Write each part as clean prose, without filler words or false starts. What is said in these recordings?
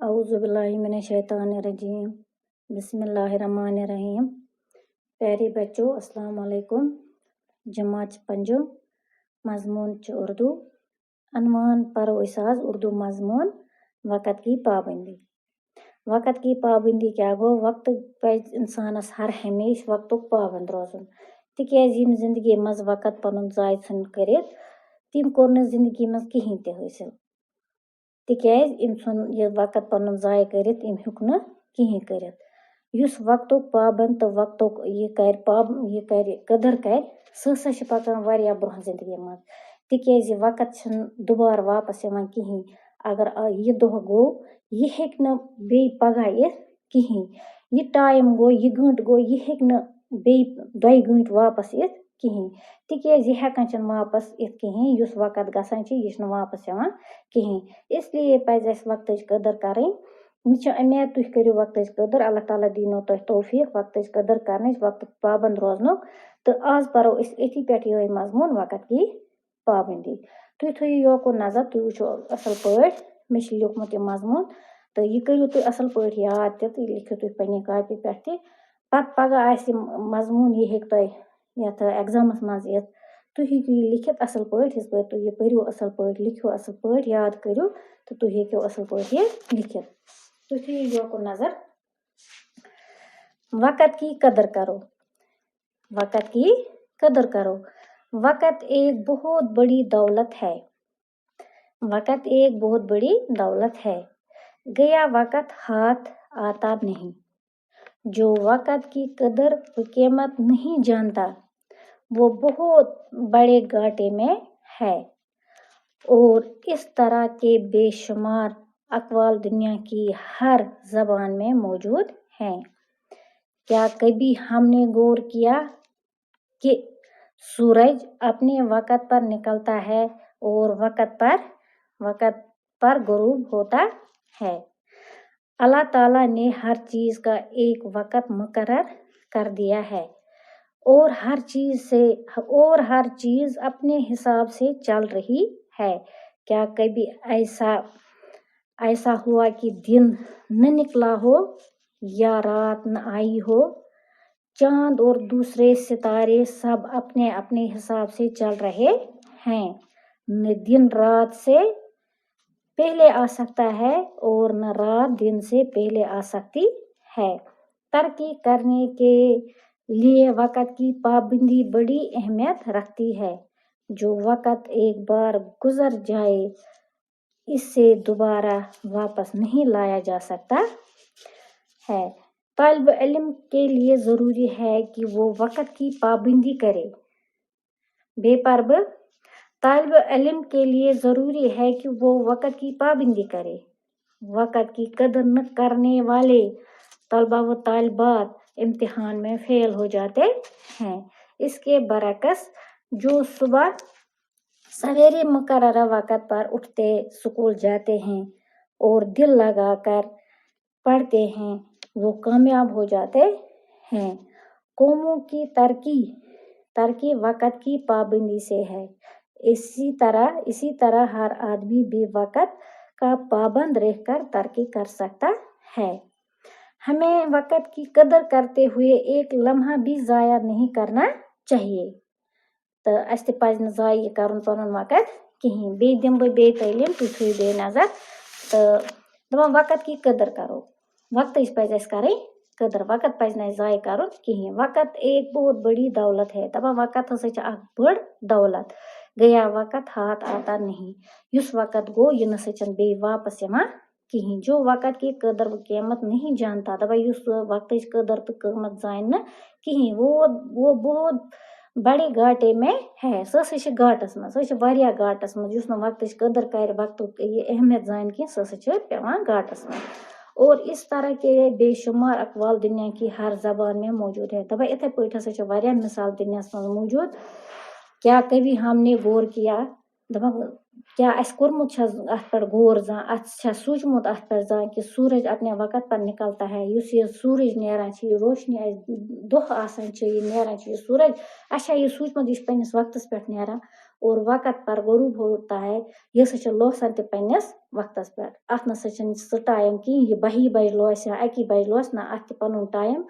اعوذ باللہ من الشیطان الرجیم بسم اللہ الرحمن الرحیم. پیارے بچوں السلام علیکم. جماعت پنجم مضمون چھ اردو. عنوان پرو أسۍ آز اردو مضمون وقت کی پابندی. وقت کی پابندی کیا گو؟ وقت پزِ انسانس ہر ہمیشہ وقتُک پابند روزُن تِکیازِ یِم زندگی منٛز وقت پنُن ضایع ژھٕنۍ کٔرِتھ تِم کوٚر نہٕ زندگی منٛز کِہینۍ تہِ حٲصِل. تِکیازِ أمۍ ژھُن یہِ وقت پنُن ضایع کٔرِتھ أمۍ ہیوٚک نہٕ کِہینۍ کٔرِتھ. یُس وقتُک پابند تہٕ وقتُک یہِ کرِ قدر کرِ سُہ ہسا چھُ پکان واریاہ برونٛہہ زندگی منٛز. تِکیازِ وقت چھُنہٕ دُبارٕ واپس یِوان کِہینۍ. اگر یہِ دۄہ گوٚو یہِ ہیٚکہِ نہٕ بیٚیہِ پگہہ یِتھ کِہینۍ. یہِ ٹایم گوٚو یہِ گٲنٛٹہٕ گوٚو یہِ ہیٚکہِ نہٕ بیٚیہِ 2 گٲنٛٹہِ واپس یِتھ کِہینۍ. تِکیازِ یہِ ہٮ۪کان چھُنہٕ واپس یِتھ کِہینۍ. یُس وقت گژھان چھُ یہِ چھُنہٕ واپس یِوان کِہینۍ. اس لیے پزِ اَسہِ وقتٕچ قدر کرٕنۍ. مےٚ چھِ اُمید تُہۍ کٔرِو وقتٕچ قدر. اللہ تعالیٰ دیٖنو تۄہہِ توفیٖق وقتٕچ قدر کرنٕچ وقتُک پابند روزنُک. تہٕ آز پرو أسۍ أتھی پٮ۪ٹھ یِہوے مضموٗن وقت کی پابندی. تُہۍ تھٲیِو یوکُن نظر تُہۍ وٕچھِو اصل پٲٹھۍ. مےٚ چھُ لیوٗکھمُت یہِ مضموٗن تہٕ یہِ کٔرِو تُہۍ اصل پٲٹھۍ یاد تہِ تہٕ یہِ لیکھِو تُہۍ پننہِ کاپی پٮ۪ٹھ تہِ. پتہٕ پگہہ آسہِ یہِ مضموٗن یہِ ہیٚکہِ تۄہہِ یتھ ایگزامس منٛز یِتھ. تُہۍ ہیٚکِو یہِ لیکھِتھ اصل پٲٹھۍ یِتھ پٲٹھۍ تُہۍ یہِ پٔرِو اصل پٲٹھۍ لیکھِو اصل پٲٹھۍ یاد کٔرِو تہٕ تُہۍ ہیٚکِو اصل پٲٹھۍ یہِ لیکھِتھ. تُہۍ تھٲیِو یوکُن نظر. وقت کی قدر کرو. وقت کی قدر کرو. وقت ایک بہت بڑی دولت ہے. وقت ایک بہت بڑی دولت ہے. گیا وقت ہاتھ آتا نہیں. جو وقت کی قدر و قیمت نہیں جانتا وہ بہت بڑے گھاٹے میں ہے. اور اس طرح کے بے شمار اقوال دنیا کی ہر زبان میں موجود ہیں. کیا کبھی ہم نے غور کیا کہ سورج اپنے وقت پر نکلتا ہے اور وقت پر غروب ہوتا ہے. اللہ تعالیٰ نے ہر چیز کا ایک وقت مقرر کر دیا ہے اور ہر چیز اپنے حساب سے چل رہی ہے. کیا کبھی ایسا ہوا کہ دن نہ نکلا ہو یا رات نہ آئی ہو؟ چاند اور دوسرے ستارے سب اپنے اپنے حساب سے چل رہے ہیں. نہ دن رات سے پہلے آ سکتا ہے اور نہ رات دن سے پہلے آ سکتی ہے. ترقی کرنے کے لیے وقت کی پابندی بڑی اہمیت رکھتی ہے. جو وقت ایک بار گزر جائے اسے دوبارہ واپس نہیں لایا جا سکتا ہے. طالب علم کے لیے ضروری ہے کہ وہ وقت کی پابندی کرے. بے پرب طالب علم کے لیے ضروری ہے کہ وہ وقت کی پابندی کرے. وقت کی قدر نہ کرنے والے طلبہ و طالبات امتحان میں فیل ہو جاتے ہیں. اس کے برعکس جو صبح سویرے مقررہ وقت پر اٹھتے اسکول جاتے ہیں اور دل لگا کر پڑھتے ہیں وہ کامیاب ہو جاتے ہیں. قوموں کی ترقی وقت کی پابندی سے ہے. اسی طرح ہر آدمی بھی وقت کا پابند رہ کر ترقی کر سکتا ہے. ہمیں وقت کی قدر کرتے ہوئے ایک لمحہ بھی ضائع نہیں کرنا چاہیے. تہٕ اَسہِ تہِ پَزِ نہٕ ضایع کَرُن پَنُن وقت کِہینۍ. بیٚیہِ دِمہٕ بہٕ بیٚیہِ تعلیٖم تُہۍ تھٲیِو بیٚیہِ نظر تہٕ دَپان وقت کی قدر کرو. وقتٕچ پَزِ اَسہِ کَرٕنۍ قدر. وقت پَزِ نہٕ اَسہِ ضایع کَرُن کِہینۍ. وقت ایک بہت بڑی دولت ہے. دَپان وقت ہسا چھِ اکھ بٔڑ دولت. گیا وقت ہاتھ آتا نہیں. یُس وقت گوٚو یہِ نسا چھُنہٕ بیٚیہِ واپس یِوان کِہینۍ. جو وقت کی قدر و قیمت نہیں جانتا. دَپان یُس وقتٕچ قدر تہٕ قۭمت زانہِ نہٕ کِہینۍ وہ بہت بڑے گھاٹے میں ہے. سُہ ہسا چھِ گاٹس منٛز. سُہ چھِ واریاہ گاٹس منٛز. یُس نہٕ وقتٕچ قدر کرِ وقتُک یہِ اہمیت زانہِ کینٛہہ سُہ ہسا چھِ پیوان گاٹس منٛز. اور اس طرح کے بے شمار اقوال دنیا کی ہر زبان میں موجود ہے. دَپان یِتھے پٲٹھۍ ہسا چھِ واریاہ مثال دُنیاہس منٛز موٗجوٗد. کیا کبھی ہم نے غور کیا. دَپان کیا اس کورمت چھس ات پر غور زان ات چھا سوچمت ات پر زان کہ سورج اپنے وقت پر نکلتا ہے یس یہ سورج نیران چھ یہ روشنی دہ آسان چھ یہ نیران چھ یہ سورج اچھا یہ سوچمت یہ پنس وقتس پہ نیران اور وقت پر غروب ہوتا ہے یہ سا لوسان تہ پنس وقتس پہ ات نسا سہ ٹائم کہیں یہ 12 بج لوس یا 1 بج لوس نا ات پن ٹائم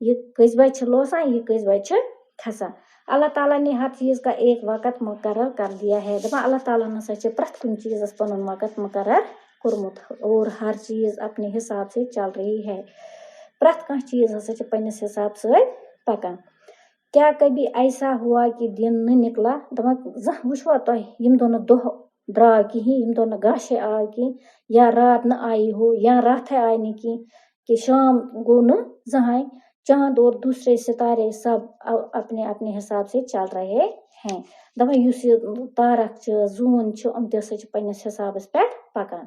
یہ کس بج لوسان یہ کس بج کھسان اللہ تعالیٰ نے ہر چیز کا ایک وقت مقرر کر دیا ہے دپان اللہ تعالیٰ نسا پرت کن چیزس پن وقت مقرر کورمت اور ہر چیز اپنے حساب سے چل رہی ہے پرت کھانا چیز ہسا پنس حساب سے پکان کیا کبھی ایسا ہوا کہ دن نہ نکلا دپان زانٛہہ وچھوا تُہۍ یم دۄہ نہٕ دۄہ درٛاو کِہیٖنۍ یم دۄہ نہٕ گاشے آو کِہیٖنۍ یا رات نہ آیی ہو یا راتھے آیہِ نہٕ کِہیٖنۍ کہ شام گو نہ زٕہٕنۍ چاند اور دوسرے ستارے سب اپنے اپنے حساب سے چل رہے ہیں دپان یُس یہ تارک چھ زوٗن چھُ یِم تہِ ہسا چھِ پننس حسابس پٮ۪ٹھ پکان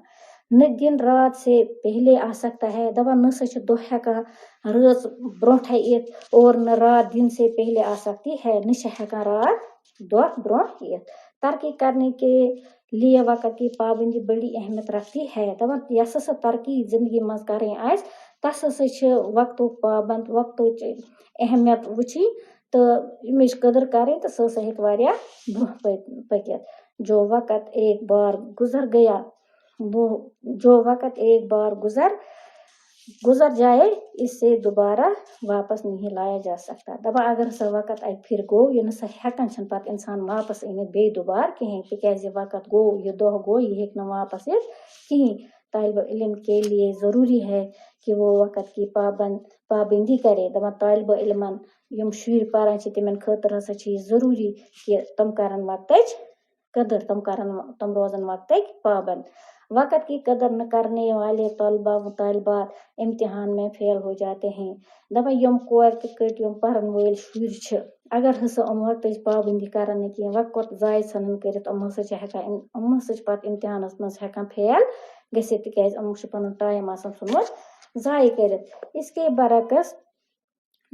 نہ دن رات سے پہلے آ سکتا ہے دپان نہ سا چھُ دۄہ ہٮ۪کان رٲژ برونٹھے یِتھ اور نہ رات دن سے پہلے آ سکتی ہے نہ چھِ ہٮ۪کان رات دۄہ برونٛٹھ یِتھ ترقی کرنے کے لیے وقت کی پابندی بڑی اہمیت رکھتی ہے دپان یس ہسا ترقی زندگی منٛز کرٕنۍ آسہِ تس ہسا چھِ وقتُک پابند وقتٕچ اہمیت وٕچھِنۍ تہٕ امِچ قدر کرٕنۍ تہٕ سُہ ہسا ہیٚکہِ واریاہ برونٛہہ پٔکِتھ جو وقت ایک بار گزر گیا وہ جو وقت ایک بار گزر جائے اس سے دوبارہ واپس نہیں لایا جا سکتا دپان اگر سا وقت اکہِ پھر گوٚو یہِ نسا ہٮ۪کان چھنہٕ پتہٕ انسان واپس أنِتھ بیٚیہِ دوبارٕ کہیٖنۍ تِکیازِ یہِ وقت گوٚو یہِ دۄہ گوٚو یہِ ہیٚکہِ نہٕ واپس یِتھ کہیٖنۍ طالبہ علم کے لیے ضروری ہے کہ وہ وقت کی پابندی کرے دپان طالبہ علمن یم شُرۍ پران چھِ تِمن خٲطرٕ ہسا چھِ یہِ ضروری کہ تم کرن وقتٕچ قدر تم روزن وقتٕکۍ پابند وقت کی قدر نہ کرنے والے طلبہ و طالبات امتحان میں فیل ہو جاتے ہیں دپان یم کورِ تہٕ کٔٹۍ یم پرن وٲلۍ شُرۍ چھِ اگر ہسا یِم وقتٕچ پابندی کرن نہٕ کینٛہہ وقت ضایہِ ژھٕنن کٔرِتھ یِم ہسا چھِ پتہٕ امتحانس منٛز ہٮ۪کان فیل گژھِتھ تِکیازِ یِمو چھُ پنُن ٹایم آسان ژھُنمُت ضایہِ کٔرِتھ اس کے برعکس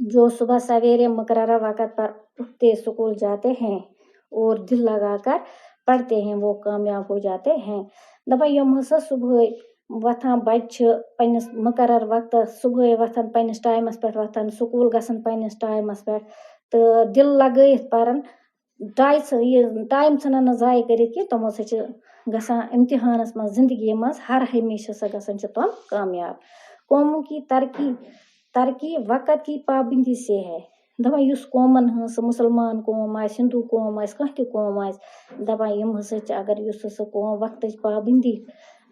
جو صبح سویرے مقررہ وقت پر اٹھتے اسکول جاتے ہیں اور دل لگا کر پڑھتے ہیں وہ کامیاب ہو جاتے ہیں دپان یم ہسا صبحٲے وتھان بچہِ چھِ پننس مقرر وقتس صبحٲے وتھان پننس ٹایمس پٮ۪ٹھ وتھان سکوٗل گژھان پننس ٹایمس پٮ۪ٹھ تہٕ دل لگٲیِتھ پران ٹایم ژھٕنان نہٕ ضایہِ کٔرِتھ کینٛہہ تِم ہسا چھِ گژھان امتحانس منٛز زندگی منٛز ہر ہمیشہ ہسا گژھان چھِ تِم کامیاب قوموں کی ترقی وقت کی پابندی سے ہے دپان یُس قومن ہٕنٛز سۄ مُسلمان قوم آسہِ ہندوٗ قوم آسہِ کانٛہہ تہِ قوم آسہِ دپان یم ہسا چھِ اگر یُس ہسا قوم وقتٕچ پابندی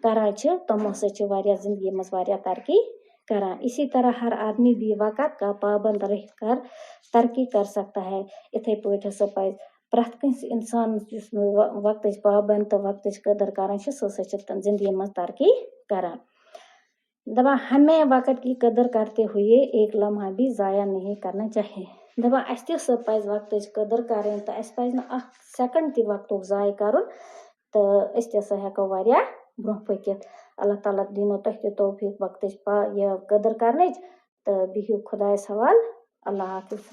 کران چھِ تِم ہسا چھِ واریاہ زندگی منٛز واریاہ ترقی کران اسی طرح ہر آدمی بھی وقت کا پابند رہ کر ترقی کر سکتا ہے اتھے پٲٹھۍ ہسا پزِ پرٛٮ۪تھ کٲنٛسہِ انسانس یُس نہٕ وقتٕچ پابند تہٕ وقتٕچ قدر کران چھِ سُہ ہسا چھِ زندگی منٛز ترقی کران دپان ہمیں وقت کی قدر کرتے ہوئے ایک لمحہ بھی ضائع نہیں کرنا چاہیے دپان اسہِ تہِ ہسا پزِ وقتٕچ قدر کرٕنۍ تہٕ اسہِ پزِ نہٕ اکھ سیکنڈ تہِ وقتُک ضایہِ کرُن تہٕ أسۍ تہِ ہسا ہٮ۪کو واریاہ برونٛہہ پٔکِتھ اللہ تعالیٰ دِنو تۄہہِ تہِ توفیٖق وقتٕچ قدر کرنٕچ تہٕ بِہِو خۄدایس حوال اللہ حافظ